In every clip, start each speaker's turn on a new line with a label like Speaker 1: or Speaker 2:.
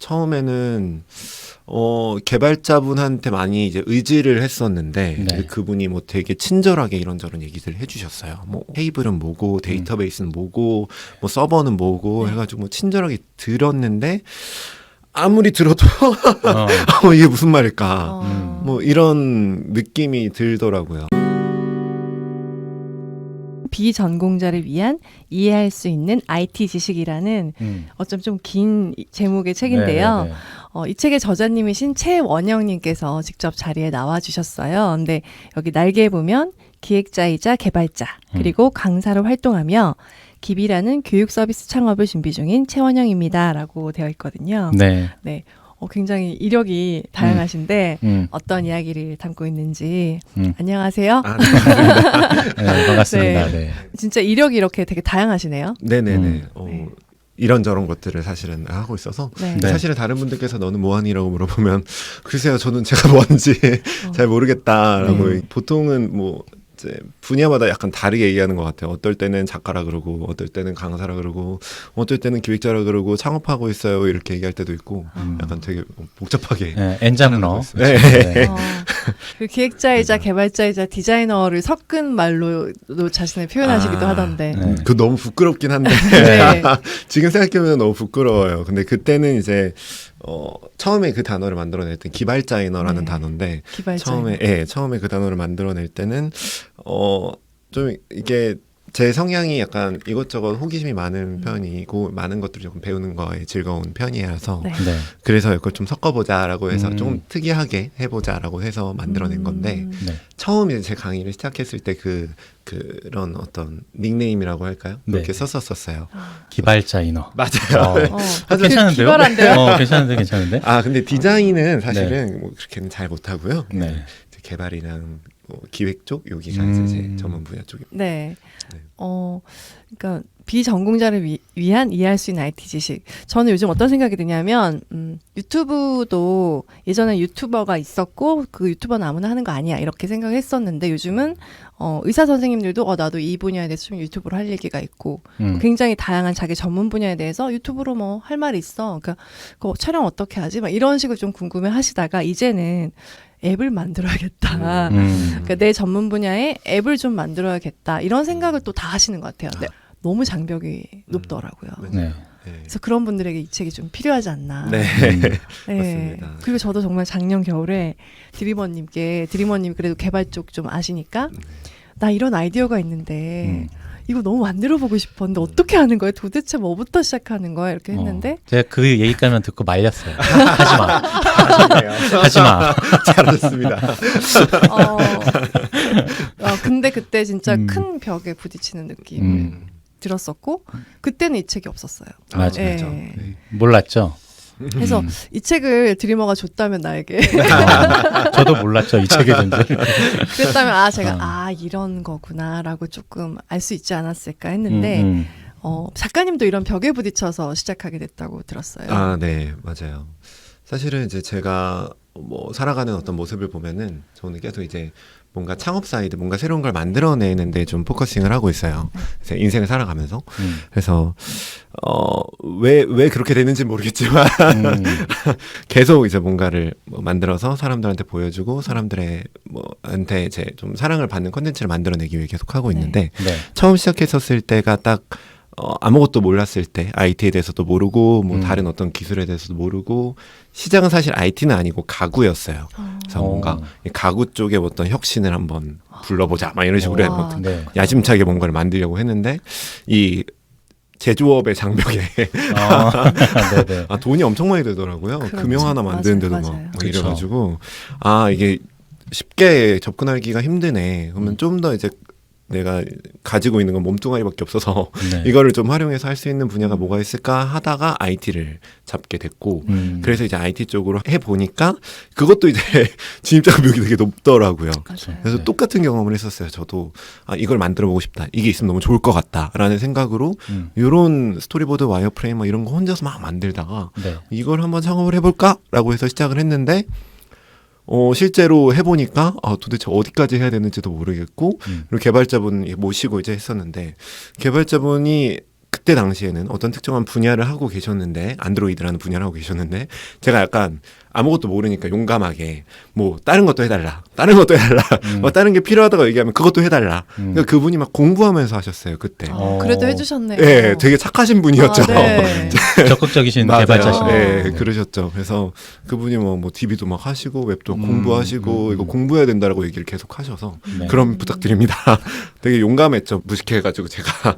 Speaker 1: 처음에는 개발자분한테 많이 이제 의지를 했었는데
Speaker 2: 네.
Speaker 1: 그분이 뭐 되게 친절하게 이런저런 얘기를 해주셨어요. 뭐 테이블은 뭐고 데이터베이스는 뭐고 뭐 서버는 뭐고 해가지고 뭐 친절하게 들었는데 아무리 들어도 이게 무슨 말일까 뭐 이런 느낌이 들더라고요.
Speaker 3: 비전공자를 위한 이해할 수 있는 IT 지식이라는 어쩜 좀 긴 제목의 책인데요.
Speaker 2: 네네네.
Speaker 3: 이 책의 저자님이신 최원영님께서 직접 자리에 나와주셨어요. 근데 여기 날개에 보면 기획자이자 개발자 그리고 강사로 활동하며 기비라는 교육 서비스 창업을 준비 중인 최원영입니다. 라고 되어 있거든요.
Speaker 2: 네.
Speaker 3: 네. 굉장히 이력이 다양하신데 어떤 이야기를 담고 있는지 안녕하세요.
Speaker 1: 아, 네.
Speaker 2: 네, 반갑습니다.
Speaker 3: 네.
Speaker 2: 네.
Speaker 3: 진짜 이력이 이렇게 되게 다양하시네요.
Speaker 1: 네네네.
Speaker 3: 네.
Speaker 1: 이런저런 것들을 사실은 하고 있어서
Speaker 3: 네.
Speaker 2: 네.
Speaker 1: 사실은 다른 분들께서 너는 뭐하니라고 물어보면 글쎄요 저는 제가 뭔지 잘 모르겠다라고 보통은 뭐 이제 분야마다 약간 다르게 얘기하는 것 같아요. 어떨 때는 작가라 그러고 어떨 때는 강사라 그러고 어떨 때는 기획자라 그러고 창업하고 있어요 이렇게 얘기할 때도 있고 약간 되게 복잡하게
Speaker 2: 네, 엔잡러.
Speaker 1: 네.
Speaker 2: 네.
Speaker 3: 그 기획자이자 개발자이자 디자이너를 섞은 말로 자신을 표현하시기도 하던데.
Speaker 2: 네.
Speaker 1: 그 너무 부끄럽긴 한데
Speaker 3: 네.
Speaker 1: 지금 생각해보면 너무 부끄러워요. 근데 그때는 이제 처음에 그 단어를 만들어낼 때 기발자이너라는
Speaker 3: 네.
Speaker 1: 단어인데
Speaker 3: 기발자.
Speaker 1: 처음에 그 단어를 만들어낼 때는 좀 이게 제 성향이 약간 이것저것 호기심이 많은 편이고 많은 것들을 조금 배우는 거에 즐거운 편이라서
Speaker 3: 네.
Speaker 2: 네.
Speaker 1: 그래서 이걸 좀 섞어보자라고 해서
Speaker 2: 좀
Speaker 1: 특이하게 해보자라고 해서 만들어낸 건데
Speaker 2: 네.
Speaker 1: 처음 이제 제 강의를 시작했을 때 그런 어떤 닉네임이라고 할까요?
Speaker 2: 네.
Speaker 1: 그렇게 썼었어요.
Speaker 2: 기발자이너.
Speaker 1: 맞아요.
Speaker 2: 괜찮은데요?
Speaker 3: 기발한데요?
Speaker 2: 괜찮은데?
Speaker 1: 아 근데 디자인은 사실은 뭐 그렇게는 잘 못하고요.
Speaker 2: 네.
Speaker 1: 이제 개발이랑 뭐 기획 쪽 여기가 이제 제 전문 분야 쪽입니다.
Speaker 3: 네.
Speaker 1: 네.
Speaker 3: 그러니까 비전공자를 위한 이해할 수 있는 IT 지식. 저는 요즘 어떤 생각이 드냐면 유튜브도 예전에 유튜버가 있었고 그 유튜버는 아무나 하는 거 아니야 이렇게 생각했었는데 요즘은 의사 선생님들도 나도 이 분야에 대해서 좀 유튜브로 할 얘기가 있고 굉장히 다양한 자기 전문 분야에 대해서 유튜브로 뭐 할 말이 있어. 그러니까 그거 촬영 어떻게 하지? 막 이런 식으로 좀 궁금해 하시다가 이제는 앱을 만들어야겠다. 그러니까 내 전문 분야에 앱을 좀 만들어야겠다. 이런 생각을 또 다 하시는 것 같아요. 네. 너무 장벽이 높더라고요.
Speaker 2: 네.
Speaker 3: 그래서 그런 분들에게 이 책이 좀 필요하지 않나.
Speaker 1: 네.
Speaker 3: 네.
Speaker 1: 맞습니다.
Speaker 3: 그리고 저도 정말 작년 겨울에 드리머님 그래도 개발 쪽 좀 아시니까 나 이런 아이디어가 있는데 이거 너무 만들어보고 싶었는데 어떻게 하는 거예요? 도대체 뭐부터 시작하는 거야? 이렇게 했는데
Speaker 2: 제가 그 얘기까지만 듣고 말렸어요. 하지마.
Speaker 1: 잘하셨습니다.
Speaker 3: 근데 그때 진짜 큰 벽에 부딪히는 느낌을 들었었고 그때는 이 책이 없었어요.
Speaker 2: 맞아요.
Speaker 3: 네.
Speaker 2: 몰랐죠.
Speaker 3: 그래서 이 책을 드리머가 줬다면 나에게
Speaker 2: 저도 몰랐죠. 이 책의 존재.
Speaker 3: 그랬다면 제가 이런 거구나라고 조금 알 수 있지 않았을까 했는데 작가님도 이런 벽에 부딪혀서 시작하게 됐다고 들었어요.
Speaker 1: 아, 네, 맞아요. 사실은 이제 제가 뭐 살아가는 어떤 모습을 보면은 저는 계속 이제 뭔가 창업 사이드, 뭔가 새로운 걸 만들어내는데 좀 포커싱을 하고 있어요. 그래서 인생을 살아가면서. 그래서 왜 그렇게 되는지 모르겠지만 계속 이제 뭔가를 만들어서 사람들한테 보여주고 사람들의 뭐한테 이제 좀 사랑을 받는 콘텐츠를 만들어내기 위해 계속 하고 있는데
Speaker 2: 네.
Speaker 1: 처음 시작했었을 때가 딱 아무것도 몰랐을 때 IT에 대해서도 모르고 뭐 다른 어떤 기술에 대해서도 모르고 시작은 사실 IT는 아니고 가구였어요. 그래서 뭔가 가구 쪽에 어떤 혁신을 한번 불러보자 막 이런 식으로
Speaker 2: 네.
Speaker 1: 야심차게 뭔가를 만들려고 했는데 이 제조업의 장벽에
Speaker 2: 네네.
Speaker 1: 돈이 엄청 많이 들더라고요.
Speaker 3: 그렇죠.
Speaker 1: 금형 하나 만드는데도
Speaker 3: 맞아요.
Speaker 1: 막 이래가지고 이게 쉽게 접근하기가 힘드네. 그러면 좀 더 이제 내가 가지고 있는 건 몸뚱아리밖에 없어서
Speaker 2: 네.
Speaker 1: 이거를 좀 활용해서 할 수 있는 분야가 뭐가 있을까 하다가 IT를 잡게 됐고 그래서 이제 IT 쪽으로 해보니까 그것도 이제 진입장벽이 되게 높더라고요.
Speaker 3: 맞아요.
Speaker 1: 그래서 똑같은 경험을 했었어요. 저도 이걸 만들어보고 싶다. 이게 있으면 너무 좋을 것 같다라는 생각으로 이런 스토리보드 와이어프레임 이런 거 혼자서 막 만들다가
Speaker 2: 네.
Speaker 1: 이걸 한번 창업을 해볼까라고 해서 시작을 했는데 실제로 해보니까 도대체 어디까지 해야 되는지도 모르겠고 그리고 개발자분 모시고 이제 했었는데 개발자분이 그때 당시에는 어떤 특정한 분야를 하고 계셨는데 안드로이드라는 분야를 하고 계셨는데 제가 약간 아무것도 모르니까 용감하게 뭐 다른 것도 해달라 뭐 다른 게 필요하다고 얘기하면 그것도 해달라 그러니까 그분이 막 공부하면서 하셨어요 그때.
Speaker 3: 그래도 해주셨네요.
Speaker 1: 네, 되게 착하신 분이었죠.
Speaker 3: 아, 네.
Speaker 2: 적극적이신
Speaker 1: 맞아요.
Speaker 2: 개발자시네요.
Speaker 1: 네,
Speaker 2: 네.
Speaker 1: 그러셨죠. 그래서 그분이 뭐 DB도 막 하시고 웹도
Speaker 2: 음,
Speaker 1: 공부하시고 이거 공부해야 된다라고 얘기를 계속 하셔서
Speaker 2: 네.
Speaker 1: 그럼 부탁드립니다. 되게 용감했죠. 무식해가지고 제가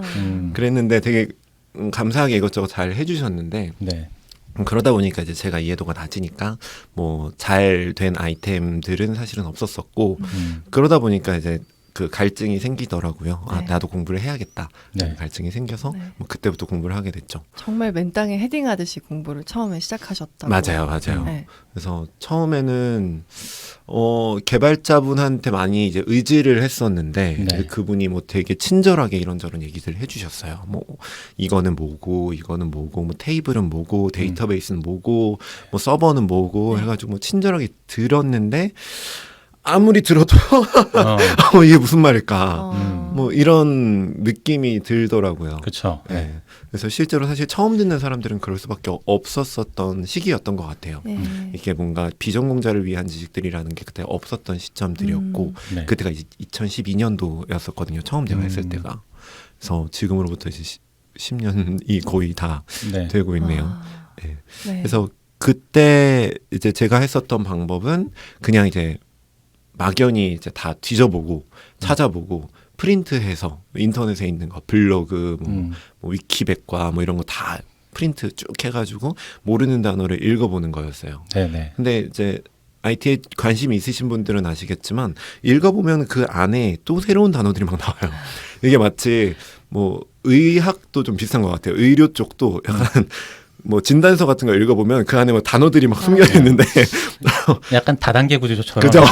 Speaker 1: 그랬는데 되게 감사하게 이것저것 잘 해주셨는데
Speaker 2: 네.
Speaker 1: 그러다 보니까 이제 제가 이해도가 낮으니까 뭐 잘 된 아이템들은 사실은 없었었고 그러다 보니까 이제 그 갈증이 생기더라고요. 아
Speaker 3: 네.
Speaker 1: 나도 공부를 해야겠다.
Speaker 2: 네.
Speaker 1: 갈증이 생겨서
Speaker 3: 네.
Speaker 1: 뭐 그때부터 공부를 하게 됐죠.
Speaker 3: 정말 맨땅에 헤딩하듯이 공부를 처음에 시작하셨다고.
Speaker 1: 맞아요.
Speaker 3: 네.
Speaker 1: 그래서 처음에는 개발자분한테 많이 이제 의지를 했었는데
Speaker 2: 네.
Speaker 1: 그분이 뭐 되게 친절하게 이런저런 얘기들 해주셨어요. 뭐 이거는 뭐고 뭐 테이블은 뭐고 데이터베이스는 뭐고 뭐 서버는 뭐고
Speaker 3: 네.
Speaker 1: 해가지고 뭐 친절하게 들었는데 아무리 들어도 이게 무슨 말일까 뭐 이런 느낌이 들더라고요.
Speaker 2: 그렇죠.
Speaker 1: 네. 그래서 실제로 사실 처음 듣는 사람들은 그럴 수밖에 없었던 시기였던 것 같아요.
Speaker 3: 네.
Speaker 1: 이게 뭔가 비전공자를 위한 지식들이라는 게 그때 없었던 시점들이었고
Speaker 2: 네.
Speaker 1: 그때가 이제 2012년도였었거든요. 처음 제가 했을 때가. 그래서 지금으로부터 이제 10년이 거의 다
Speaker 2: 네.
Speaker 1: 되고 있네요.
Speaker 3: 아,
Speaker 1: 네.
Speaker 3: 네.
Speaker 1: 그래서 그때 이제 제가 했었던 방법은 그냥 이제 막연히 이제 다 뒤져보고 찾아보고 프린트해서 인터넷에 있는 거 블로그 뭐 위키백과 뭐 이런 거 다 프린트 쭉 해가지고 모르는 단어를 읽어보는 거였어요.
Speaker 2: 네네.
Speaker 1: 근데 이제 IT에 관심이 있으신 분들은 아시겠지만 읽어보면 그 안에 또 새로운 단어들이 막 나와요. 이게 마치 뭐 의학도 좀 비슷한 것 같아요. 의료 쪽도 약간 뭐 진단서 같은 거 읽어보면 그 안에 뭐 단어들이 막 숨겨 있는데
Speaker 2: 약간 다단계 구조처럼
Speaker 1: 그죠?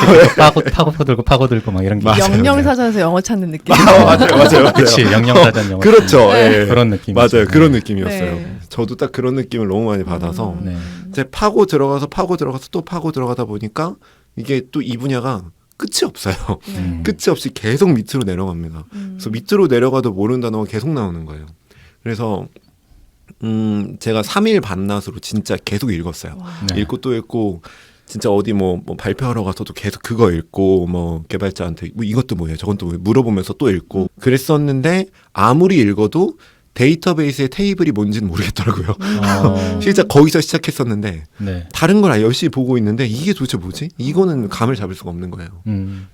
Speaker 2: 파고들고 막 이런 게
Speaker 1: 맞아요.
Speaker 3: 영영사전에서 영어 찾는 느낌.
Speaker 1: 맞아요.
Speaker 2: 그렇지 영영사전 영어
Speaker 1: 그렇죠.
Speaker 3: 네.
Speaker 1: 예.
Speaker 2: 그런 느낌
Speaker 1: 맞아요. 그런 느낌이었어요.
Speaker 3: 네.
Speaker 1: 저도 딱 그런 느낌을 너무 많이 받아서
Speaker 2: 네.
Speaker 1: 이제 파고 들어가서 또 파고 들어가다 보니까 이게 또 이 분야가 끝이 없어요.
Speaker 3: 네.
Speaker 1: 끝이 없이 계속 밑으로 내려갑니다. 그래서 밑으로 내려가도 모르는 단어가 계속 나오는 거예요. 그래서 제가 3일 반나스로 진짜 계속 읽었어요.
Speaker 2: 네.
Speaker 1: 읽고 또 읽고 진짜 어디 뭐 발표하러 가서도 계속 그거 읽고 뭐 개발자한테 뭐 이것도 뭐예요 저건 또 뭐예요 물어보면서 또 읽고 그랬었는데 아무리 읽어도 데이터베이스의 테이블이 뭔지는 모르겠더라고요. 실제 거기서 시작했었는데
Speaker 2: 네.
Speaker 1: 다른 걸 열심히 보고 있는데 이게 도대체 뭐지? 이거는 감을 잡을 수가 없는 거예요.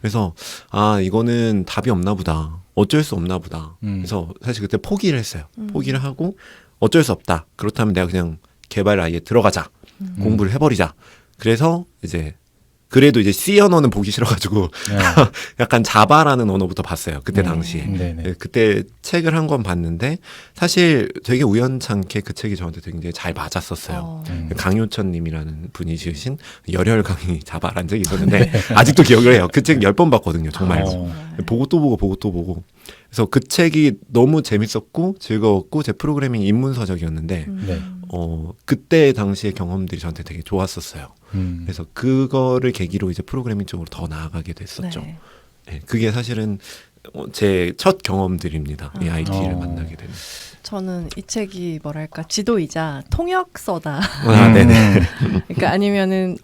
Speaker 1: 그래서 아 이거는 답이 없나 보다. 어쩔 수 없나 보다. 그래서 사실 그때 포기를 했어요. 포기를 하고 어쩔 수 없다. 그렇다면 내가 그냥 개발 아예 들어가자. 공부를 해버리자. 그래서 이제 그래도 이제 C 언어는 보기 싫어가지고
Speaker 2: 네.
Speaker 1: 약간 자바라는 언어부터 봤어요. 그때
Speaker 3: 네.
Speaker 1: 당시에.
Speaker 2: 네네.
Speaker 1: 네, 그때 책을 한 권 봤는데 사실 되게 우연찮게 그 책이 저한테 굉장히 잘 맞았었어요. 강효천님이라는 분이 지으신 열혈 강의 자바라는 책이 있었는데 아직도 기억을 해요. 그 책 10번 봤거든요. 정말. 보고 또 보고. 그래서 그 책이 너무 재밌었고 즐거웠고 제 프로그래밍 입문서적이었는데
Speaker 2: 네.
Speaker 1: 그때 당시의 경험들이 저한테 되게 좋았었어요. 그래서 그거를 계기로 이제 프로그래밍 쪽으로 더 나아가게 됐었죠.
Speaker 3: 네.
Speaker 1: 네, 그게 사실은 제 첫 경험들입니다. 이 IT를
Speaker 2: 어.
Speaker 1: 만나게 되는.
Speaker 3: 저는 이 책이 뭐랄까 지도이자 통역서다.
Speaker 1: 네네.
Speaker 3: 그러니까 아니면은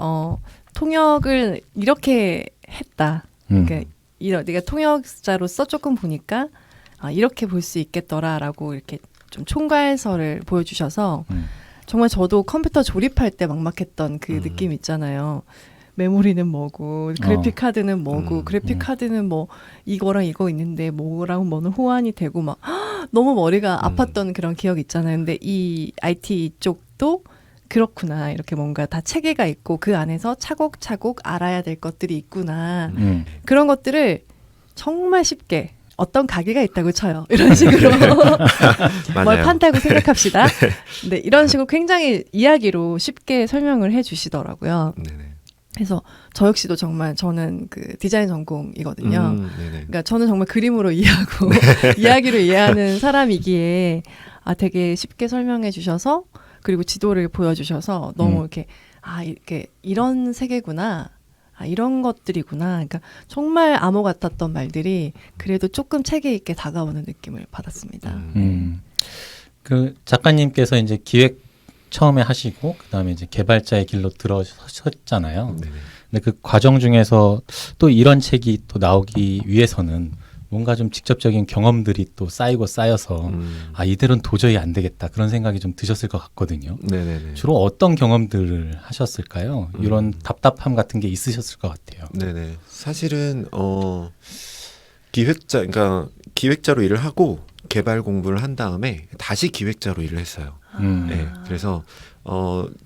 Speaker 3: 통역을 이렇게 했다. 그러니까 내가 통역자로서 조금 보니까 이렇게 볼 수 있겠더라라고 이렇게 좀 총괄서를 보여주셔서 정말 저도 컴퓨터 조립할 때 막막했던 그 느낌 있잖아요. 메모리는 뭐고 그래픽 카드는 뭐고 그래픽 카드는 뭐 이거랑 이거 있는데 뭐랑 뭐는 호환이 되고 막 너무 머리가 아팠던 그런 기억이 있잖아요. 근데 이 IT 쪽도 그렇구나. 이렇게 뭔가 다 체계가 있고 그 안에서 차곡차곡 알아야 될 것들이 있구나. 그런 것들을 정말 쉽게 어떤 가게가 있다고 쳐요. 이런 식으로 뭘 판다고 생각합시다. 네, 이런 식으로 굉장히 이야기로 쉽게 설명을 해주시더라고요.
Speaker 1: 네네.
Speaker 3: 그래서 저 역시도 정말 저는 그 디자인 전공이거든요.
Speaker 1: 네네.
Speaker 3: 그러니까 저는 정말 그림으로 이해하고 이야기로 이해하는 사람이기에 되게 쉽게 설명해 주셔서 그리고 지도를 보여주셔서 너무 이렇게 이렇게 이런 세계구나. 이런 것들이구나. 그러니까 정말 암호 같았던 말들이 그래도 조금 체계 있게 다가오는 느낌을 받았습니다.
Speaker 2: 그 작가님께서 이제 기획 처음에 하시고 그다음에 이제 개발자의 길로 들어섰잖아요.
Speaker 1: 네네.
Speaker 2: 근데 그 과정 중에서 또 이런 책이 또 나오기 위해서는 뭔가 좀 직접적인 경험들이 또 쌓이고 쌓여서 아 이대로는 도저히 안 되겠다 그런 생각이 좀 드셨을 것 같거든요.
Speaker 1: 네네네.
Speaker 2: 주로 어떤 경험들을 하셨을까요? 이런 답답함 같은 게 있으셨을 것 같아요.
Speaker 1: 네네. 사실은 그러니까 기획자로 일을 하고 개발 공부를 한 다음에 다시 기획자로 일을 했어요. 네. 그래서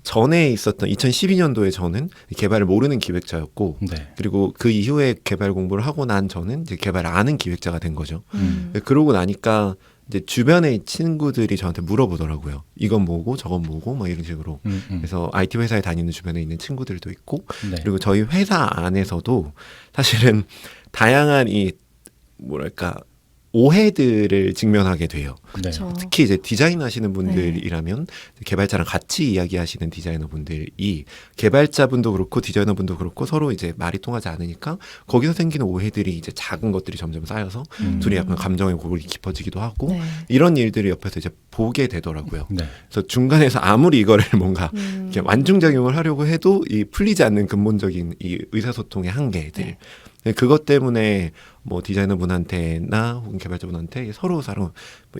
Speaker 1: 전에 있었던 2012년도에 저는 개발을 모르는 기획자였고,
Speaker 2: 네.
Speaker 1: 그리고 그 이후에 개발 공부를 하고 난 저는 이제 개발을 아는 기획자가 된 거죠.
Speaker 3: 음.
Speaker 1: 그러고 나니까 이제 주변의 친구들이 저한테 물어보더라고요. 이건 뭐고 저건 뭐고 막 이런 식으로. 그래서 IT 회사에 다니는 주변에 있는 친구들도 있고,
Speaker 2: 네.
Speaker 1: 그리고 저희 회사 안에서도 사실은 다양한 이 뭐랄까 오해들을 직면하게 돼요.
Speaker 2: 네.
Speaker 3: 그렇죠.
Speaker 1: 특히 이제 디자인 하시는 분들이라면 개발자랑 같이 이야기하시는 디자이너 분들이 개발자분도 그렇고 디자이너 분도 그렇고 서로 이제 말이 통하지 않으니까 거기서 생기는 오해들이 이제 작은 것들이 점점 쌓여서 둘이 약간 감정의 골이 깊어지기도 하고
Speaker 3: 네.
Speaker 1: 이런 일들을 옆에서 이제 보게 되더라고요.
Speaker 2: 네.
Speaker 1: 그래서 중간에서 아무리 이거를 뭔가
Speaker 3: 음.
Speaker 1: 이렇게 완중작용을 하려고 해도 이 풀리지 않는 근본적인 이 의사소통의 한계들.
Speaker 3: 네.
Speaker 1: 그것 때문에 뭐 디자이너분한테나 혹은 개발자분한테 서로 뭐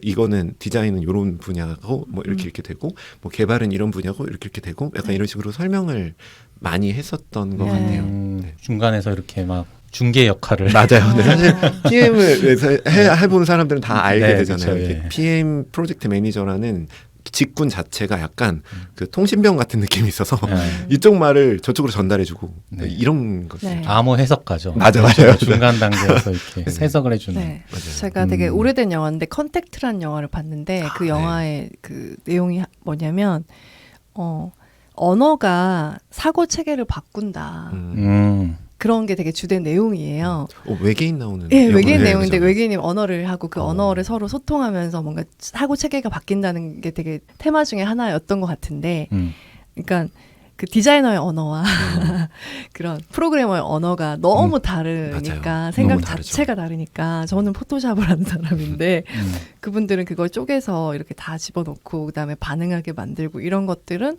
Speaker 1: 이거는 디자인은 이런 분야고 뭐 이렇게 되고 뭐 개발은 이런 분야고 이렇게 되고 약간 이런 식으로 설명을 많이 했었던 것
Speaker 3: 네.
Speaker 1: 같아요. 네.
Speaker 2: 중간에서 이렇게 막 중개 역할을
Speaker 1: 맞아요. 근데 사실
Speaker 3: 어.
Speaker 1: PM을 해본 사람들은 다 알게
Speaker 2: 네,
Speaker 1: 되잖아요.
Speaker 2: 그쵸,
Speaker 1: 이렇게
Speaker 2: 예.
Speaker 1: PM 프로젝트 매니저라는 직군 자체가 약간 그 통신병 같은 느낌이 있어서
Speaker 2: 네.
Speaker 1: 이쪽 말을 저쪽으로 전달해주고
Speaker 2: 네.
Speaker 1: 이런 것들.
Speaker 3: 네.
Speaker 2: 암호 해석가죠.
Speaker 1: 맞아요.
Speaker 2: 중간 단계에서 이렇게 해석을 해주는.
Speaker 3: 네.
Speaker 1: 맞아요.
Speaker 3: 제가 되게
Speaker 2: 음.
Speaker 3: 오래된 영화인데 컨택트라는 영화를 봤는데 그
Speaker 1: 네.
Speaker 3: 영화의 그 내용이 뭐냐면 언어가 사고 체계를 바꾼다. 그런 게 되게 주된 내용이에요.
Speaker 1: 외계인 나오는.
Speaker 3: 예, 외계인
Speaker 1: 영화예요,
Speaker 3: 내용인데
Speaker 1: 그죠?
Speaker 3: 외계인이 언어를 하고 그
Speaker 1: 어.
Speaker 3: 언어를 서로 소통하면서 뭔가 사고 체계가 바뀐다는 게 되게 테마 중에 하나였던 것 같은데, 그러니까 그 디자이너의 언어와 그런 프로그래머의 언어가 너무 다르니까
Speaker 1: 맞아요.
Speaker 3: 생각
Speaker 1: 너무 다르죠.
Speaker 3: 자체가 다르니까 저는 포토샵을 하는 사람인데 그분들은 그걸 쪼개서 이렇게 다 집어넣고 그다음에 반응하게 만들고 이런 것들은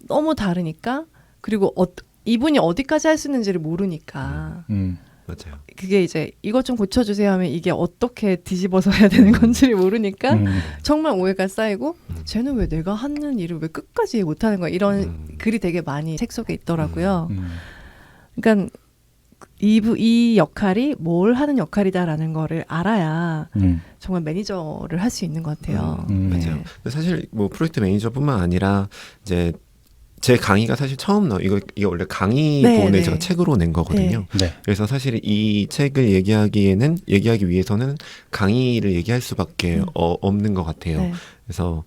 Speaker 3: 너무 다르니까 그리고 이분이 어디까지 할 수 있는지를 모르니까
Speaker 1: 맞아요.
Speaker 3: 그게 이제 이것 좀 고쳐주세요 하면 이게 어떻게 뒤집어서 해야 되는 건지를 모르니까 정말 오해가 쌓이고 쟤는 왜 내가 하는 일을 왜 끝까지 못하는 거야 이런 글이 되게 많이 책 속에 있더라고요. 그러니까 이 역할이 뭘 하는 역할이다라는 거를 알아야 정말 매니저를 할 수 있는 것 같아요.
Speaker 1: 맞아요.
Speaker 3: 네.
Speaker 1: 근데 사실 뭐 프로젝트 매니저뿐만 아니라 이제 제 강의가 사실 처음 이거 원래 강의
Speaker 3: 네,
Speaker 1: 본을
Speaker 3: 네.
Speaker 1: 제가 책으로 낸 거거든요.
Speaker 2: 네.
Speaker 1: 그래서 사실 이 책을 얘기하기 위해서는 강의를 얘기할 수밖에 없는 것 같아요.
Speaker 3: 네.
Speaker 1: 그래서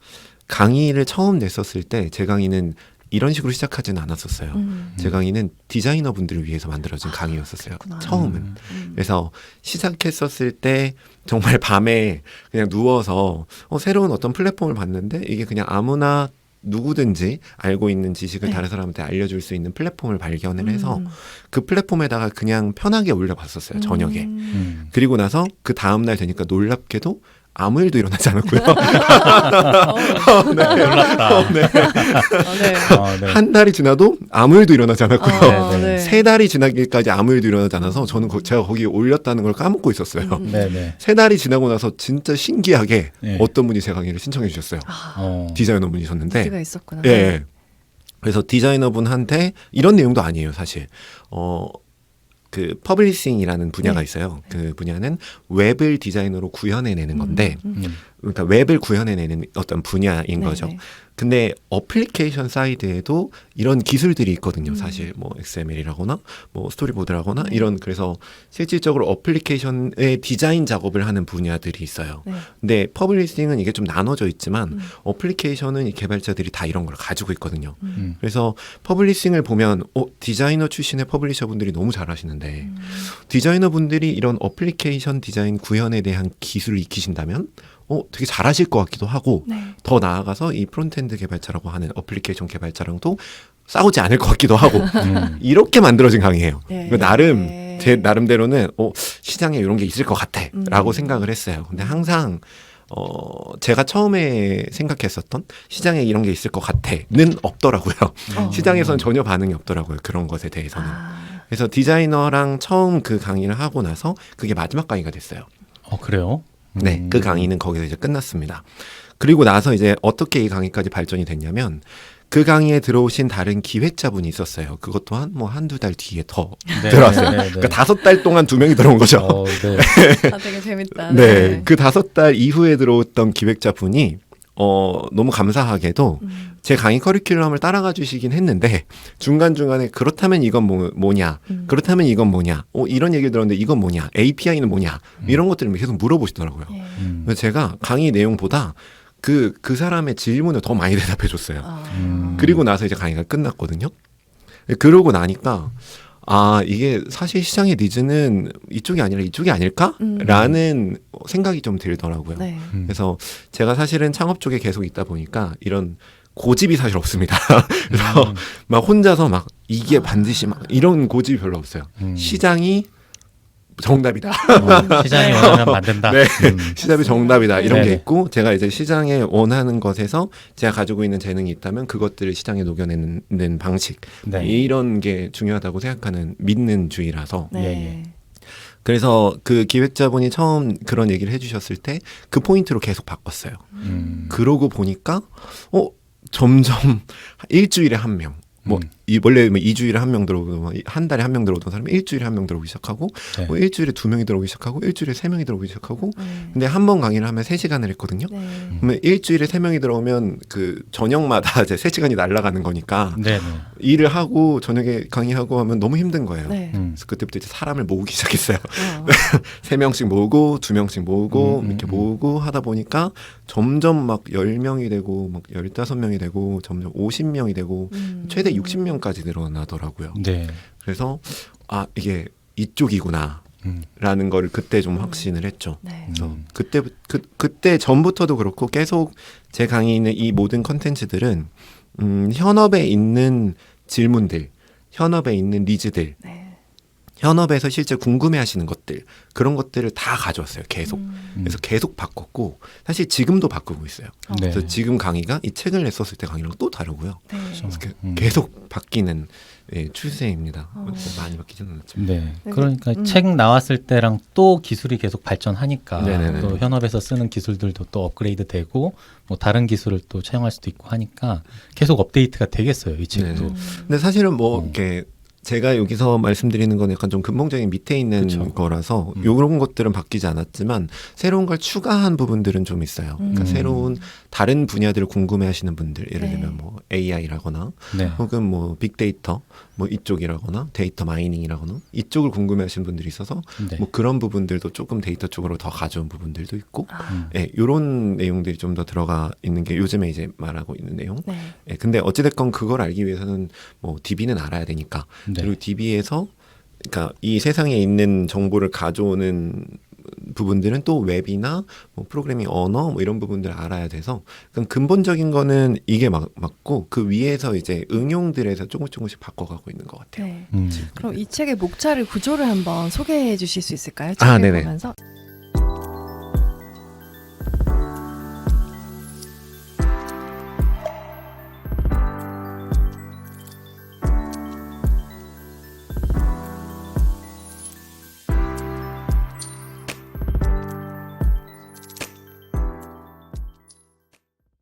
Speaker 1: 강의를 처음 냈었을 때 제 강의는 이런 식으로 시작하지는 않았었어요. 제 강의는 디자이너 분들을 위해서 만들어진 강의였었어요.
Speaker 3: 그렇구나.
Speaker 1: 처음은. 그래서 시작했었을 때 정말 밤에 그냥 누워서 새로운 어떤 플랫폼을 봤는데 이게 그냥 아무나 누구든지 알고 있는 지식을
Speaker 3: 네.
Speaker 1: 다른 사람한테 알려줄 수 있는 플랫폼을 발견을 해서 그 플랫폼에다가 그냥 편하게 올려봤었어요. 저녁에. 그리고 나서 그 다음날 되니까 놀랍게도 아무 일도 일어나지 않았고요.
Speaker 2: 놀랍다.
Speaker 1: 네.
Speaker 2: 네.
Speaker 1: 한 달이 지나도 아무 일도 일어나지 않았고요.
Speaker 2: 네, 네.
Speaker 1: 세 달이 지나기까지 아무 일도 일어나지 않아서 저는 제가 거기에 올렸다는 걸 까먹고 있었어요.
Speaker 2: 네네.
Speaker 1: 세 달이 지나고 나서 진짜 신기하게
Speaker 2: 네.
Speaker 1: 어떤 분이 제 강의를 신청해 주셨어요. 디자이너 분이셨는데.
Speaker 3: 무기가 있었구나.
Speaker 1: 예. 그래서 디자이너 분한테 이런 내용도 아니에요, 사실. 그 퍼블리싱이라는 분야가
Speaker 3: 네.
Speaker 1: 있어요. 그 분야는 웹을 디자이너로 구현해내는 건데, 그러니까 웹을 구현해내는 어떤 분야인 거죠.
Speaker 3: 네네.
Speaker 1: 근데 어플리케이션 사이드에도 이런 기술들이 있거든요. 사실 뭐 XML이라거나 뭐 스토리보드라거나 이런 그래서 실질적으로 어플리케이션의 디자인 작업을 하는 분야들이 있어요.
Speaker 3: 네.
Speaker 1: 근데 퍼블리싱은 이게 좀 나눠져 있지만 어플리케이션은 이 개발자들이 다 이런 걸 가지고 있거든요. 그래서 퍼블리싱을 보면 디자이너 출신의 퍼블리셔 분들이 너무 잘하시는데 디자이너 분들이 이런 어플리케이션 디자인 구현에 대한 기술을 익히신다면 되게 잘하실 것 같기도 하고
Speaker 3: 네.
Speaker 1: 더 나아가서 이 프론트엔드 개발자라고 하는 어플리케이션 개발자랑도 싸우지 않을 것 같기도 하고 이렇게 만들어진 강의예요.
Speaker 3: 네.
Speaker 1: 그러니까 나름 제 나름대로는 시장에 이런 게 있을 것 같아라고 생각을 했어요. 근데 항상 제가 처음에 생각했었던 시장에 이런 게 있을 것 같아는 없더라고요. 시장에서는 전혀 반응이 없더라고요. 그런 것에 대해서는. 그래서 디자이너랑 처음 그 강의를 하고 나서 그게 마지막 강의가 됐어요.
Speaker 2: 그래요?
Speaker 1: 네, 그 강의는 거기서 이제 끝났습니다. 그리고 나서 이제 어떻게 이 강의까지 발전이 됐냐면 그 강의에 들어오신 다른 기획자분이 있었어요. 그것 또한 뭐 한두 달 뒤에 더
Speaker 2: 네,
Speaker 1: 들어왔어요.
Speaker 2: 네, 네.
Speaker 1: 그러니까 5달 동안 2명이 들어온 거죠.
Speaker 2: 네.
Speaker 3: 아, 되게 재밌다.
Speaker 1: 네, 그 5달 이후에 들어왔던 기획자분이 너무 감사하게도 제 강의 커리큘럼을 따라가 주시긴 했는데 중간중간에 그렇다면 이건 뭐냐 그렇다면 이건 뭐냐 이런 얘기를 들었는데 이건 뭐냐 API는 뭐냐 이런 것들을 계속 물어보시더라고요.
Speaker 3: 예.
Speaker 1: 그래서 제가 강의 내용보다 그 사람의 질문을 더 많이 대답해 줬어요. 그리고 나서 이제 강의가 끝났거든요. 그러고 나니까 이게 사실 시장의 니즈는 이쪽이 아니라 이쪽이 아닐까라는 생각이 좀 들더라고요.
Speaker 3: 네.
Speaker 1: 그래서 제가 사실은 창업 쪽에 계속 있다 보니까 이런 고집이 사실 없습니다. 그래서 막 혼자서 막 이게 반드시 막 이런 고집이 별로 없어요. 시장이 정답이다.
Speaker 2: 시장이 원하면 만든다.
Speaker 1: 네. 시장이 정답이다. 이런
Speaker 2: 네.
Speaker 1: 게 있고 제가 이제 시장에 원하는 것에서 제가 가지고 있는 재능이 있다면 그것들을 시장에 녹여내는 방식
Speaker 2: 네.
Speaker 1: 이런 게 중요하다고 생각하는 믿는 주의라서
Speaker 3: 네.
Speaker 2: 예.
Speaker 1: 그래서 그 기획자분이 처음 그런 얘기를 해주셨을 때 그 포인트로 계속 바꿨어요. 그러고 보니까 점점 일주일에 한 명. 원래 2주일에 한 명 들어오고 한 달에 한 명 들어오던 사람이 일주일에 한 명 들어오기 시작하고
Speaker 2: 네.
Speaker 1: 일주일에 2명이 들어오기 시작하고 일주일에 3명이 들어오기 시작하고 근데 한 번 강의를 하면 3시간을 했거든요.
Speaker 3: 네.
Speaker 1: 그러면 일주일에 3명이 들어오면 그 저녁마다 이제 3시간이 날아가는 거니까
Speaker 2: 네.
Speaker 1: 일을 하고 저녁에 강의하고 하면 너무 힘든 거예요.
Speaker 3: 네.
Speaker 1: 그래서 그때부터 이제 사람을 모으기 시작했어요.
Speaker 3: 어.
Speaker 1: 3명씩 모으고 2명씩 모으고 이렇게 모으고 하다 보니까 점점 막 10명이 되고 막 15명이 되고 점점 50명이 되고 최대 60명까지 늘어나더라고요.
Speaker 2: 네.
Speaker 1: 그래서 이게 이쪽이구나 라는 거를 그때 좀 확신을 했죠.
Speaker 3: 네.
Speaker 1: 그래서 그때 전부터도 그렇고 계속 제 강의에 있는 이 모든 컨텐츠들은 현업에 있는 질문들, 현업에 있는 니즈들,
Speaker 3: 네.
Speaker 1: 현업에서 실제 궁금해하시는 것들 그런 것들을 다 가져왔어요. 계속. 그래서 계속 바꿨고 사실 지금도 바꾸고 있어요.
Speaker 2: 네.
Speaker 1: 그래서 지금 강의가 이 책을 냈었을 때 강의랑 또 다르고요.
Speaker 3: 네.
Speaker 1: 그래서 계속 바뀌는 추세입니다. 많이 바뀌지는 않지만.
Speaker 2: 네. 그러니까 책 나왔을 때랑 또 기술이 계속 발전하니까
Speaker 1: 네네네.
Speaker 2: 또 현업에서 쓰는 기술들도 또 업그레이드 되고 뭐 다른 기술을 또 채용할 수도 있고 하니까 계속 업데이트가 되겠어요. 이 책도.
Speaker 1: 네네. 근데 사실은 뭐 이렇게 제가 여기서 말씀드리는 건 약간 좀 근본적인 밑에 있는
Speaker 2: 그쵸.
Speaker 1: 거라서 이런 것들은 바뀌지 않았지만 새로운 걸 추가한 부분들은 좀 있어요. 그러니까 새로운 다른 분야들을 궁금해하시는 분들, 예를
Speaker 3: 네.
Speaker 1: 들면 뭐 AI라거나
Speaker 2: 네.
Speaker 1: 혹은 뭐 빅데이터 뭐 이쪽이라거나 데이터 마이닝이라거나 이쪽을 궁금해하시는 분들이 있어서
Speaker 2: 네.
Speaker 1: 뭐 그런 부분들도 조금 데이터 쪽으로 더 가져온 부분들도 있고,
Speaker 3: 아.
Speaker 1: 이런 내용들이 좀 더 들어가 있는 게 요즘에 이제 말하고 있는 내용.
Speaker 3: 네.
Speaker 1: 근데 어찌됐건 그걸 알기 위해서는 뭐 DB는 알아야 되니까.
Speaker 2: 네.
Speaker 1: 그리고 DB에서 그러니까 이 세상에 있는 정보를 가져오는 부분들은 또 웹이나 뭐 프로그래밍 언어 뭐 이런 부분들을 알아야 돼서 그러니까 근본적인 거는 이게 맞고 그 위에서 이제 응용들에서 조금씩 바꿔가고 있는 것 같아요.
Speaker 3: 네.
Speaker 2: 음.
Speaker 3: 그럼 이 책의 목차를 구조를 한번 소개해 주실 수 있을까요?
Speaker 1: 아,
Speaker 3: 책을
Speaker 1: 네네.
Speaker 3: 보면서.